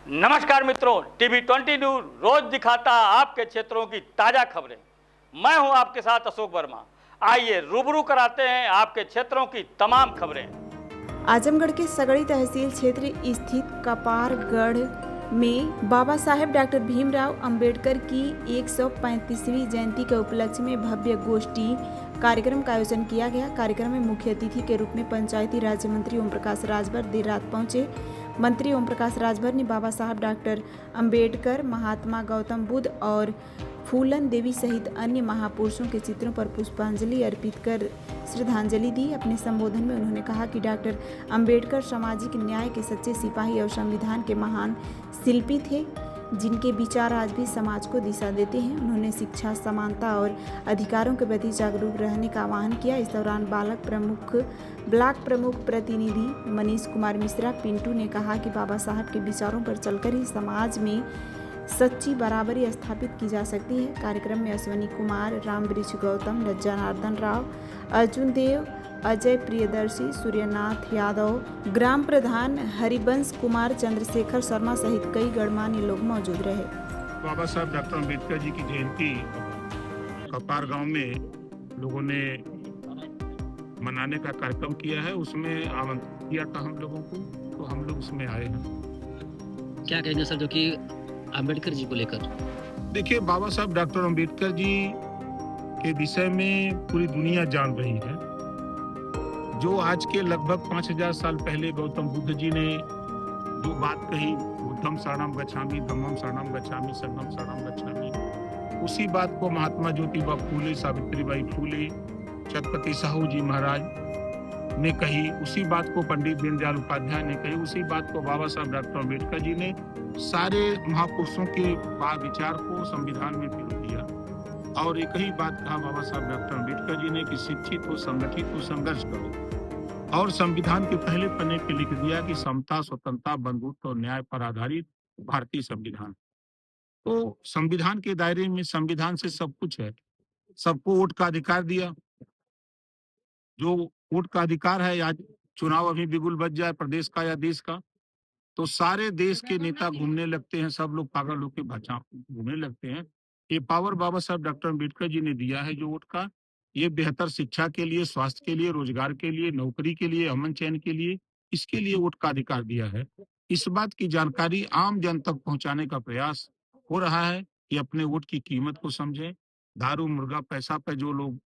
नमस्कार मित्रों, TV 20 news रोज दिखाता आपके क्षेत्रों की ताजा खबरें। मैं हूं आपके साथ अशोक वर्मा। आइए रूबरू कराते हैं आपके क्षेत्रों की तमाम खबरें। आजमगढ़ के सगड़ी तहसील क्षेत्र स्थित कपारगढ़ में बाबा साहेब डॉक्टर भीमराव अंबेडकर की 135वीं जयंती के उपलक्ष्य में भव्य गोष्ठी कार्यक्रम का आयोजन किया गया। कार्यक्रम में मुख्य अतिथि के रूप में पंचायती राज्य मंत्री ओम प्रकाश राजभर देर रात पहुंचे। मंत्री ओम प्रकाश राजभर ने बाबा साहब डॉक्टर अंबेडकर, महात्मा गौतम बुद्ध और फूलन देवी सहित अन्य महापुरुषों के चित्रों पर पुष्पांजलि अर्पित कर श्रद्धांजलि दी। अपने संबोधन में उन्होंने कहा कि डॉक्टर अंबेडकर सामाजिक न्याय के सच्चे सिपाही और संविधान के महान शिल्पी थे, जिनके विचार आज भी समाज को दिशा देते हैं। उन्होंने शिक्षा, समानता और अधिकारों के प्रति जागरूक रहने का आह्वान किया। इस दौरान ब्लॉक प्रमुख प्रतिनिधि मनीष कुमार मिश्रा पिंटू ने कहा कि बाबा साहब के विचारों पर चलकर ही समाज में सच्ची बराबरी स्थापित की जा सकती है। कार्यक्रम में अश्वनी कुमार, रामवृक्ष गौतम, जनार्दन राव, अर्जुन देव, अजय प्रियदर्शी, सूर्यनाथ यादव, ग्राम प्रधान हरिवंश कुमार, चंद्रशेखर शर्मा सहित कई गणमान्य लोग मौजूद रहे। बाबा साहब डॉक्टर अंबेडकर जी की जयंती कपार गांव में लोगों ने मनाने का कार्यक्रम किया है। उसमें आमंत्रित किया था हम लोगों को, तो हम लोग उसमें आए हैं। क्या कहेंगे सर, जो कि अंबेडकर जी को लेकर? देखिए, बाबा साहब डॉक्टर अंबेडकर जी के विषय में पूरी दुनिया जान रही है। जो आज के लगभग 5000 साल पहले गौतम बुद्ध जी ने जो बात कही, बुद्धम शरणम गच्छामि, धम्मम शरणम गच्छामि, संघम शरणम गच्छामि, उसी बात को महात्मा ज्योतिबा फूले, सावित्रीबाई फूले, छत्रपति साहू जी महाराज ने कही, उसी बात को पंडित दीनदयाल उपाध्याय ने कही, उसी बात को बाबा साहब डॉक्टर अंबेडकर जी ने सारे महापुरुषों के विचार को संविधान में पिरो दिया। और एक ही बात कहा बाबा साहब डॉक्टर अंबेडकर जी ने कि शिक्षित हो, संगठित हो, संघर्ष करो। और संविधान के पहले पन्ने पे लिख दिया कि समता, स्वतंत्रता, बंधुत्व और न्याय पर आधारित भारतीय संविधान। तो संविधान के दायरे में संविधान से सब कुछ है। सबको वोट का अधिकार दिया। जो वोट का अधिकार है, आज चुनाव अभी बिगुल बच जाए प्रदेश का या देश का, तो सारे देश के नेता घूमने लगते हैं, सब लोग पागल होकर बचा घूमने लगते हैं। ये पावर बाबा साहब डॉक्टर अंबेडकर जी ने दिया है जो वोट का, ये बेहतर शिक्षा के लिए, स्वास्थ्य के लिए, रोजगार के लिए, नौकरी के लिए, अमन चैन के लिए, इसके लिए वोट का अधिकार दिया है। इस बात की जानकारी आम जन तक पहुंचाने का प्रयास हो रहा है कि अपने वोट की कीमत को समझें। दारू, मुर्गा, पैसा पे जो लोग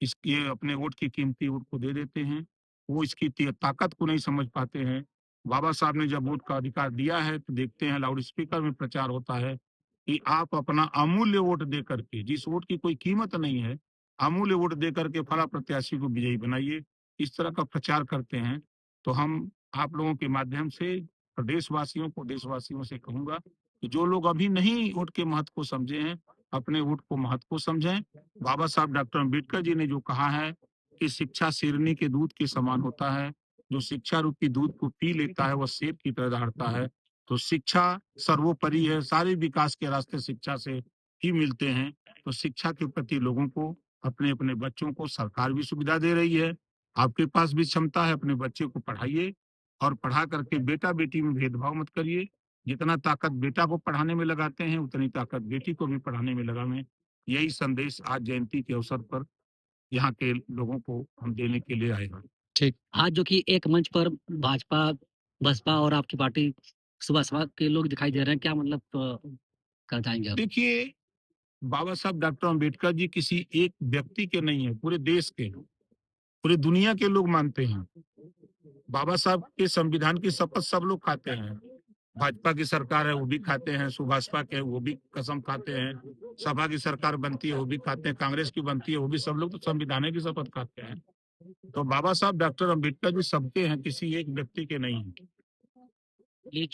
इसके अपने वोट की कीमती वोट को दे देते हैं, वो इसकी ताकत को नहीं समझ पाते हैं। बाबा साहब ने जब वोट का अधिकार दिया है तो देखते हैं लाउड स्पीकर में प्रचार होता है कि आप अपना अमूल्य वोट दे करके, जिस वोट की कोई कीमत नहीं है, अमूल्य वोट दे करके फला प्रत्याशी को विजयी बनाइए। इस तरह का प्रचार करते हैं। तो हम आप लोगों के माध्यम से प्रदेशवासियों को, देशवासियों से कहूंगा कि जो लोग अभी नहीं वोट के महत्व को समझे हैं, अपने वोट को महत्व को समझें। बाबा साहब डॉक्टर अंबेडकर जी ने जो कहा है कि शिक्षा शेरनी के दूध के समान होता है, जो शिक्षा रूपी दूध को पी लेता है वह शेर की तरह दहाड़ता है। तो शिक्षा सर्वोपरि है, सारे विकास के रास्ते शिक्षा से ही मिलते हैं। तो शिक्षा के प्रति लोगों को, अपने अपने बच्चों को, सरकार भी सुविधा दे रही है, आपके पास भी क्षमता है, अपने बच्चे को पढ़ाइए और पढ़ा करके बेटा बेटी में भेदभाव मत करिए। जितना ताकत बेटा को पढ़ाने में लगाते हैं, उतनी ताकत बेटी को भी पढ़ाने में लगाएं। यही संदेश आज जयंती के अवसर पर यहाँ के लोगों को हम देने के लिए आए हैं। ठीक। आज जो कि एक मंच पर भाजपा, बसपा और आपकी पार्टी सुबह के लोग दिखाई दे रहे हैं, क्या मतलब कर जाएंगे आप? देखिए, बाबा साहब डॉक्टर अंबेडकर जी किसी एक व्यक्ति के नहीं है, पूरे देश के, पूरी दुनिया के लोग मानते हैं। बाबा साहब के संविधान की शपथ सब लोग खाते हैं। भाजपा की सरकार है वो भी खाते हैं, सुभाषपा के वो भी कसम खाते हैं, सपा की सरकार बनती है वो भी खाते हैं, कांग्रेस की बनती है वो भी, सब लोग तो संविधान की शपथ खाते हैं। तो बाबा साहब डॉक्टर अंबेडकर जी सबके हैं, किसी एक व्यक्ति के नहीं है। ये